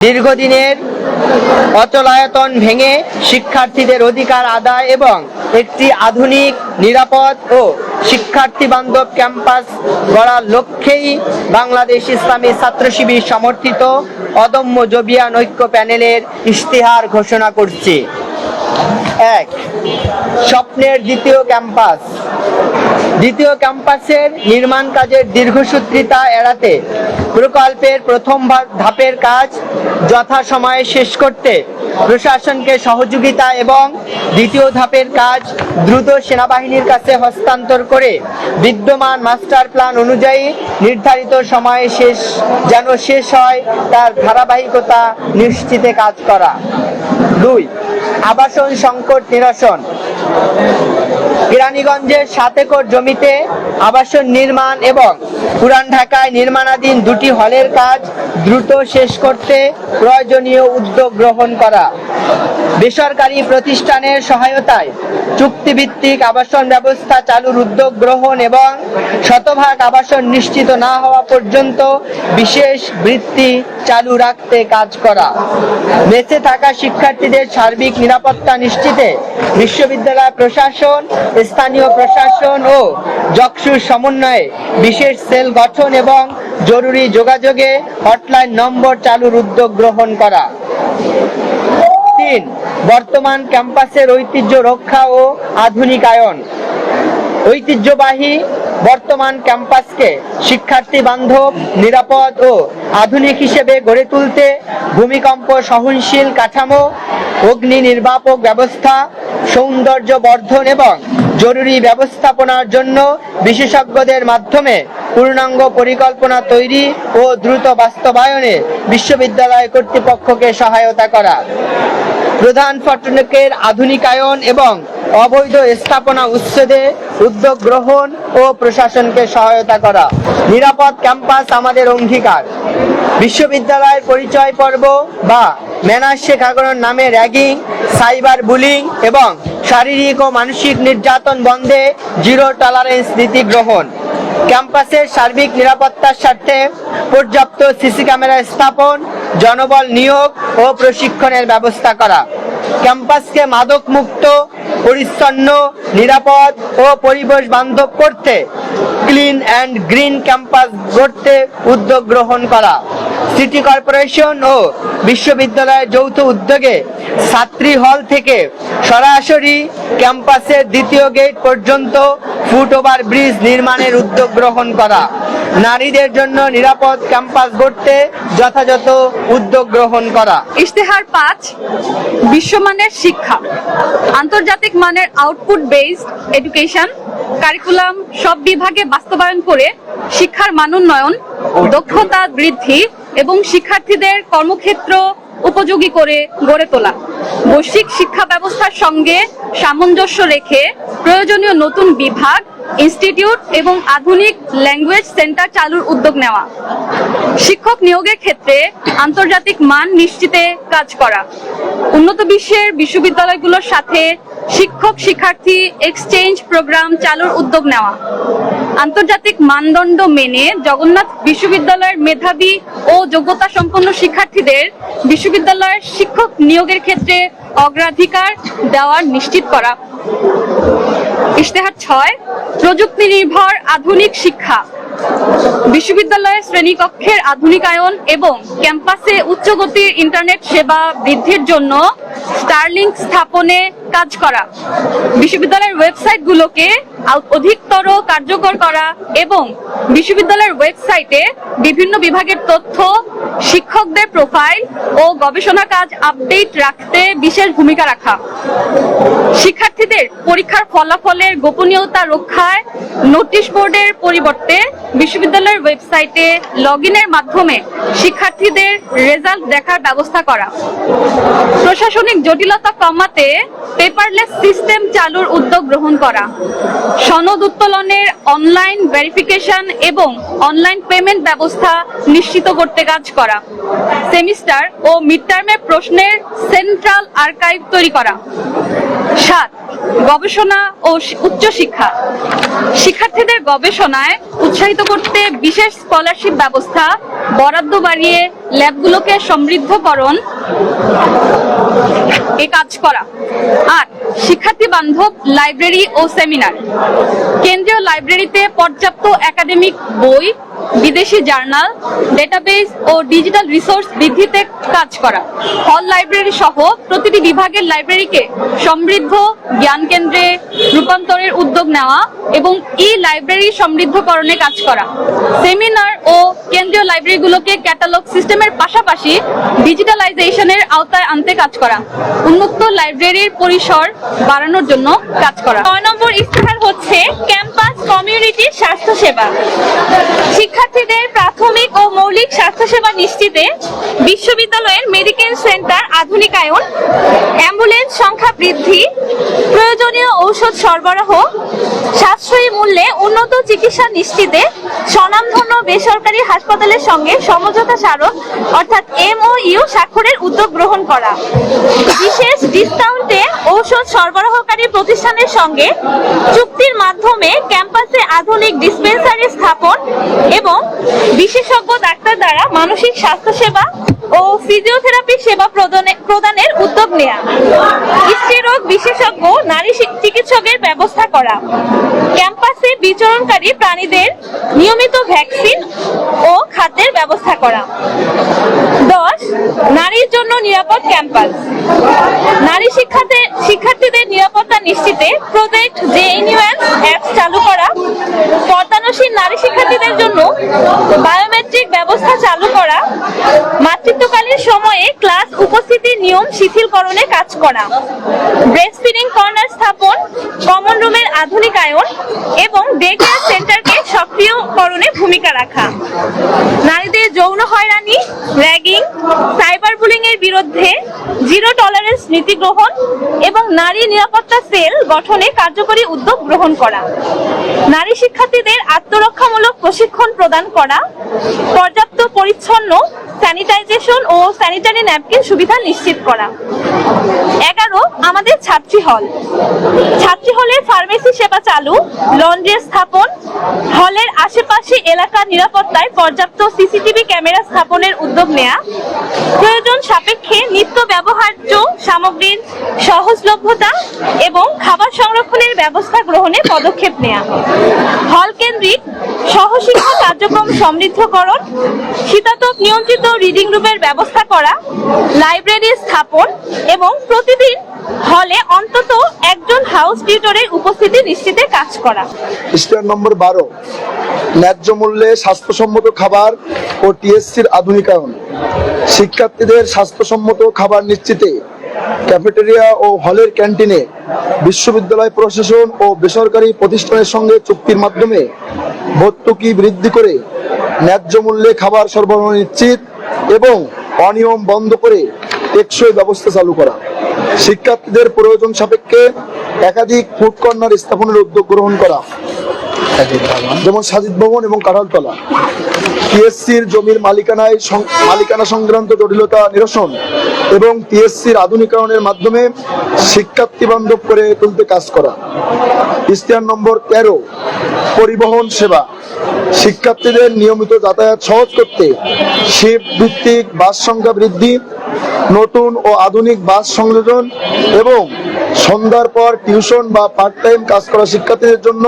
দীর্ঘদিনের অচলায়তন ভেঙে শিক্ষার্থীদের অধিকার আদায় এবং একটি আধুনিক, নিরাপদ ও শিক্ষার্থী বান্ধব ক্যাম্পাস গড়ার লক্ষ্যেই বাংলাদেশ ইসলামী ছাত্র শিবির সমর্থিত অদম্য জবিয়ান ঐক্য প্যানেলের ইশতেহার ঘোষণা করছি। ১. স্বপ্নের দ্বিতীয় ক্যাম্পাস। দ্বিতীয় ক্যাম্পাসের নির্মাণ কাজের দীর্ঘসূত্রিতা এড়াতে প্রকল্পের প্রথম ধাপের কাজ যথাসময়ে শেষ করতে প্রশাসনকে সহযোগিতা এবং দ্বিতীয় ধাপের কাজ দ্রুত সেনাবাহিনীর কাছে হস্তান্তর করে বিদ্যমান মাস্টার প্ল্যান অনুযায়ী নির্ধারিত সময়ে শেষ হয় তার ধারাবাহিকতা নিশ্চিতে কাজ করা। ২. আবাসন সংকট নিরসন। কেরানীগঞ্জের ৭ একর জমিতে আবাসন নির্মাণ এবং পুরান ঢাকায় নির্মাণাধীন ২টি হলের কাজ দ্রুত শেষ করতে প্রয়োজনীয় উদ্যোগ গ্রহণ করা। বেসরকারি প্রতিষ্ঠানের সহায়তায় চুক্তিভিত্তিক আবাসন ব্যবস্থা চালুর উদ্যোগ গ্রহণ এবং শতভাগ আবাসন নিশ্চিত না হওয়া পর্যন্ত বিশেষ বৃত্তি চালু রাখতে কাজ করা। মেসে থাকা শিক্ষার্থীদের সার্বিক নিরাপত্তা নিশ্চিতে বিশ্ববিদ্যালয় প্রশাসন, স্থানীয় প্রশাসন ও যকসুর সমন্বয়ে বিশেষ সেল গঠন এবং জরুরি যোগাযোগে হটলাইন নম্বর চালুর উদ্যোগ গ্রহণ করা। ৩. বর্তমান ক্যাম্পাসের ঐতিহ্য রক্ষা ও আধুনিকায়ন। ঐতিহ্যবাহী বর্তমান ক্যাম্পাসকে শিক্ষার্থী বান্ধব, নিরাপদ ও আধুনিক হিসেবে গড়ে তুলতে ভূমিকম্প সহনশীল কাঠামো, অগ্নি নির্বাপক ব্যবস্থা, সৌন্দর্য বর্ধন এবং জরুরি ব্যবস্থাপনার জন্য বিশেষজ্ঞদের মাধ্যমে পূর্ণাঙ্গ পরিকল্পনা তৈরি ও দ্রুত বাস্তবায়নে বিশ্ববিদ্যালয় কর্তৃপক্ষকে সহায়তা করা। প্রধান ফটকের আধুনিকায়ন এবং অবৈধ স্থাপনা উচ্ছেদে উদ্যোগ গ্রহণ ও প্রশাসনকে সহায়তা করা। নিরাপদ ক্যাম্পাস আমাদের অঙ্গীকার। বিশ্ববিদ্যালয়ের পরিচয় পর্ব বা ম্যানার্স শেখানোর নামে র্যাগিং, সাইবার বুলিং এবং শারীরিক ও মানসিক নির্যাতন বন্ধে জিরো টলারেন্স নীতি গ্রহণ। ক্যাম্পাসের সার্বিক নিরাপত্তার স্বার্থে পর্যাপ্ত সিসি ক্যামেরা স্থাপন, জনবল নিয়োগ ও প্রশিক্ষণের ব্যবস্থা করা। ক্যাম্পাসকে মাদক মুক্ত, পরিচ্ছন্ন, নিরাপদ ও পরিবেশ বান্ধব করতে ক্লিন অ্যান্ড গ্রিন ক্যাম্পাস গড়তে উদ্যোগ গ্রহণ করা। সিটি কর্পোরেশন ও বিশ্ববিদ্যালয়ের যৌথ উদ্যোগে ছাত্রী হল থেকে সরাসরি ক্যাম্পাসের দ্বিতীয় গেট পর্যন্ত ফুটওভার ব্রিজ নির্মাণের উদ্যোগ গ্রহণ করা। নারীদের জন্য নিরাপদ ক্যাম্পাস গড়তে যথাযথ উদ্যোগ গ্রহণ করা। ইশতেহার ৫. বিশ্বমানের শিক্ষা। আন্তর্জাতিক মানের আউটপুট বেসড এডুকেশন কারিকুলাম সব বিভাগে বাস্তবায়ন করে শিক্ষার মানোন্নয়ন, দক্ষতা বৃদ্ধি এবং শিক্ষার্থীদের কর্মক্ষেত্র উপযোগী করে গড়ে তোলা। বৈশ্বিক শিক্ষা ব্যবস্থার সঙ্গে সামঞ্জস্য রেখে প্রয়োজনীয় নতুন বিভাগ, ইনস্টিটিউট এবং আধুনিক ল্যাঙ্গুয়েজ সেন্টার চালুর উদ্যোগ নেওয়া। শিক্ষক নিয়োগের ক্ষেত্রে আন্তর্জাতিক মান নিশ্চিতে কাজ করা। উন্নত বিশ্বের বিশ্ববিদ্যালয়গুলোর সাথে শিক্ষক শিক্ষার্থী এক্সচেঞ্জ প্রোগ্রাম চালুর উদ্যোগ নেওয়া। আন্তর্জাতিক মানদণ্ড মেনে জগন্নাথ বিশ্ববিদ্যালয়ের মেধাবী ও যোগ্যতা সম্পন্ন শিক্ষার্থীদের বিশ্ববিদ্যালয়ের শিক্ষক নিয়োগের ক্ষেত্রে অগ্রাধিকার দেওয়ার নিশ্চিত করা। ইশতেহার ৬. প্রযুক্তি নির্ভর আধুনিক শিক্ষা। বিশ্ববিদ্যালয়ের শ্রেণীকক্ষের আধুনিকায়ন এবং ক্যাম্পাসে উচ্চগতির ইন্টারনেট সেবা বৃদ্ধির জন্য স্টারলিংক স্থাপনে কাজ করা। বিশ্ববিদ্যালয়ের ওয়েবসাইটগুলোকে অধিকতর কার্যকর করা এবং বিশ্ববিদ্যালয়ের ওয়েবসাইটে বিভিন্ন বিভাগের তথ্য, শিক্ষকদের প্রোফাইল ও গবেষণা কাজ আপডেট রাখতে বিশেষ ভূমিকা রাখা। শিক্ষার্থীদের পরীক্ষার ফলাফলের গোপনীয়তা রক্ষায় নোটিশ বোর্ডের পরিবর্তে বিশ্ববিদ্যালয়ের ওয়েবসাইটে লগইনের মাধ্যমে শিক্ষার্থীদের রেজাল্ট দেখার ব্যবস্থা করা। প্রশাসনিক জটিলতা কমাতে পেপারলেস সিস্টেম চালুর উদ্যোগ গ্রহণ করা। সনদ উত্তোলনের অনলাইন ভেরিফিকেশন এবং অনলাইন পেমেন্ট ব্যবস্থা নিশ্চিত করতে কাজ করা। সেমিস্টার ও মিড টার্মের প্রশ্নের সেন্ট্রাল আর্কাইভ তৈরি করা। 7. গবেষণা ও উচ্চশিক্ষা। শিক্ষার্থীদের গবেষণায় উৎসাহিত করতে বিশেষ স্কলারশিপ ব্যবস্থা, বরাদ্দ বাড়িয়ে ল্যাবগুলোকে সমৃদ্ধকরণ এ কাজ করা। 8. শিক্ষার্থী বান্ধব লাইব্রেরি ও সেমিনার। কেন্দ্রীয় লাইব্রেরিতে পর্যাপ্ত একাডেমিক বই, বিদেশি জার্নাল, ডেটাবেস ও ডিজিটাল রিসোর্স বৃদ্ধিতে কাজ করা। হল লাইব্রেরি সহ প্রতিটি বিভাগের লাইব্রেরিকে সমৃদ্ধ জ্ঞান কেন্দ্রে রূপান্তরের উদ্যোগ নেওয়া এবং লাইব্রেরি সমৃদ্ধকরণে কাজ করা। সেমিনার ও কেন্দ্রীয় লাইব্রেরিগুলোকে ক্যাটালগ সিস্টেমের পাশাপাশি ডিজিটালাইজেশনের আওতায় আনতে কাজ করা। উন্মুক্ত লাইব্রেরির পরিসর বাড়ানোর জন্য কাজ করা। 9 নম্বর ইস্তেহার হচ্ছে ক্যাম্পাস কমিউনিটি স্বাস্থ্যসেবা। শিক্ষার্থীদের প্রাথমিক ও মৌলিক স্বাস্থ্যসেবা নিশ্চিতে বিশ্ববিদ্যালয়ের মেডিকেল সেন্টার আধুনিকায়ন, অ্যাম্বুলেন্স সংখ্যা বৃদ্ধি, প্রয়োজনীয় ঔষধ সরবরাহ, সাশ্রয়ী মূল্যে উন্নত চিকিৎসা নিশ্চিতে স্বনামধন্য বেসরকারি হাসপাতালের সঙ্গে সমঝোতা স্মারক অর্থাৎ MOU স্বাক্ষরের উদ্যোগ গ্রহণ করা। বিশেষ ডিসকাউন্টে ঔষধ সরবরাহকারী প্রতিষ্ঠানের সঙ্গে চুক্তির মাধ্যমে ক্যাম্পাসে আধুনিক ডিসপেন্সারি স্থাপন এবং বিশেষজ্ঞ ডাক্তার দ্বারা মানসিক স্বাস্থ্যসেবা ও ফিজিওথেরাপি সেবা প্রদানের উদ্যোগ নেওয়া। স্ত্রীরোগ বিশেষজ্ঞ নারী চিকিৎসকের ব্যবস্থা করা। ক্যাম্পাসে বিচরণকারী প্রাণীদের নিয়মিত ভ্যাকসিন ও খাদ্যের ব্যবস্থা করা। 10. নারীর জন্য নিরাপদ ক্যাম্পাস। নারী শিক্ষার্থীদের নিরাপত্তা নিশ্চিতে প্রজেক্ট জেএনইউএস অ্যাপ চালু করা। পর্দানসীন নারী শিক্ষার্থীদের জন্য বায়োমেট্রিক ব্যবস্থা চালু করা। মাতৃত্বকালীন সময়ে ক্লাস উপস্থিতি নিয়ম শিথিলকরণে কাজ করা। ব্রেস্ট ফিডিং কর্নার স্থাপন, কমন রুমের আধুনিকায়ন এবং ডে কেয়ার সেন্টারকে সক্রিয়করণে ভূমিকা রাখা। নারীদের যৌন হয়রানি, র্যাগিং, সাইবার বুলিং এর বিরুদ্ধে জিরো টলারেন্স নীতি গ্রহণ এবং নারী নিরাপত্তা সেল গঠনে কার্যকরী উদ্যোগ গ্রহণ করা। নারী শিক্ষার্থীদের আত্মরক্ষামূলক প্রশিক্ষণ প্রদান করা। পর্যাপ্ত পরিচ্ছন্ন স্যানিটাইজেশন ও স্যানিটারি ন্যাপকিন সুবিধা নিশ্চিত করা। 11. আমাদের ছাত্রী হল। ছাত্রী হলে ফার্মেসি সেবা চালু, লন্ড্রি স্থাপন, হলের আশেপাশে এলাকার নিরাপত্তায় পর্যাপ্ত সিসিটিভি ক্যামেরা স্থাপনের উদ্যোগ নেওয়া। প্রয়োজন সাপেক্ষে নিত্য ব্যবহার্য সামগ্রীর সহজলভ্যতা এবং খাবার সংরক্ষণের ব্যবস্থা গ্রহণে পদক্ষেপ নেওয়া। হল কেন্দ্রিক সহশিক্ষা কার্যক্রম সমৃদ্ধকরণ, শীতাতপ নিয়ন্ত্রিত রিডিং রুমের ব্যবস্থা করা, লাইব্রেরি স্থাপন এবং প্রতিদিন হলে অন্তত একজন হাউস টিউটরের উপস্থিতি নিশ্চিতে কাজ করা। ইস্তেহার নম্বর 12, ন্যায্য মূল্যে স্বাস্থ্যসম্মত খাবার ও টিএসসির আধুনিকায়ন। শিক্ষার্থীদের স্বাস্থ্যসম্মত খাবার নিশ্চিতে ক্যাফেটেরিয়া ও হলের ক্যান্টিনে বিশ্ববিদ্যালয় প্রশাসন ও বেসরকারি প্রতিষ্ঠানের সঙ্গে চুক্তির মাধ্যমে ভর্তুকি বৃদ্ধি করে ন্যায্য মূল্যে খাবার সরবরাহ নিশ্চিত এবং অনিয়ম বন্ধ করে টেকসই ব্যবস্থা চালু করা। শিক্ষার্থীদের প্রয়োজন সাপেক্ষে একাধিক ফুড কর্নার স্থাপনের উদ্যোগ গ্রহণ করা, যেমন সাজিদ ভবন এবং কাঁঠালতলা। টিএসসির জমির মালিকানা সংক্রান্ত জটিলতা নিরসন এবং টিএসসির আধুনিকায়নের মাধ্যমে শিক্ষার্থী বান্ধব করে তুলতে কাজ করা। ইস্তেহার নম্বর 13, পরিবহন সেবা। শিক্ষার্থীদের নিয়মিত যাতায়াত সহজ করতে শিফট ভিত্তিক বাস সংখ্যা বৃদ্ধি, নতুন ও আধুনিক বাস সংযোজন এবং সন্ধ্যার পর টিউশন বা পার্ট টাইম কাজ করা শিক্ষার্থীদের জন্য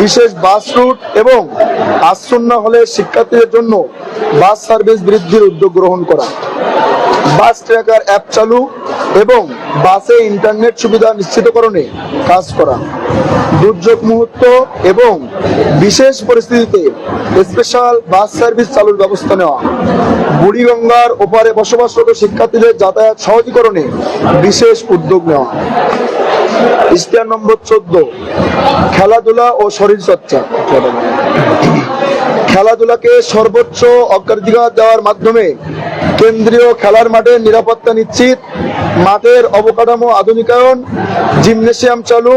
বিশেষ বাস রুট এবং আসন্ন হলে শিক্ষার্থীদের জন্য বাস সার্ভিস বৃদ্ধির উদ্যোগ গ্রহণ করা। বাস ট্র্যাকার অ্যাপ চালু এবং বাসে ইন্টারনেট সুবিধা নিশ্চিতকরণে কাজ করা। দুর্যোগ মুহূর্ত এবং বিশেষ পরিস্থিতিতে স্পেশাল বাস সার্ভিস চালুর ব্যবস্থা নেওয়া। বুড়িগঙ্গার ওপারে বসবাসরত শিক্ষার্থীদের যাতায়াত সহজীকরণে বিশেষ উদ্যোগ নেওয়া। ইস্তেহার নম্বর 14, খেলাধুলা ও শরীরচর্চা। খেলাধুলাকে সর্বোচ্চ অগ্রাধিকার দেওয়ার মাধ্যমে কেন্দ্রীয় খেলার মাঠের নিরাপত্তা নিশ্চিত, মাঠের অবকাঠামো আধুনিকায়ন, জিমনেসিয়াম চালু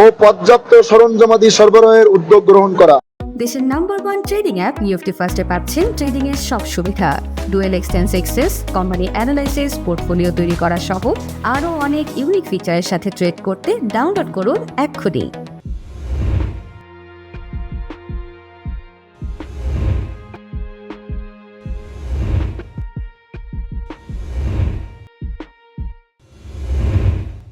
ও পর্যাপ্ত সরঞ্জামাদি সরবরাহের উদ্যোগ গ্রহণ করা। দেশের নাম্বার 1 ট্রেডিং অ্যাপ নিফটি ফার্স্টে পাচ্ছেন ট্রেডিং এর সব সুবিধা, dual এক্সটেন্স access, company analysis, portfolio তৈরি করা সহ আরও অনেক ইউনিক ফিচারের সাথে ট্রেড করতে ডাউনলোড করুন এক্ষুনি।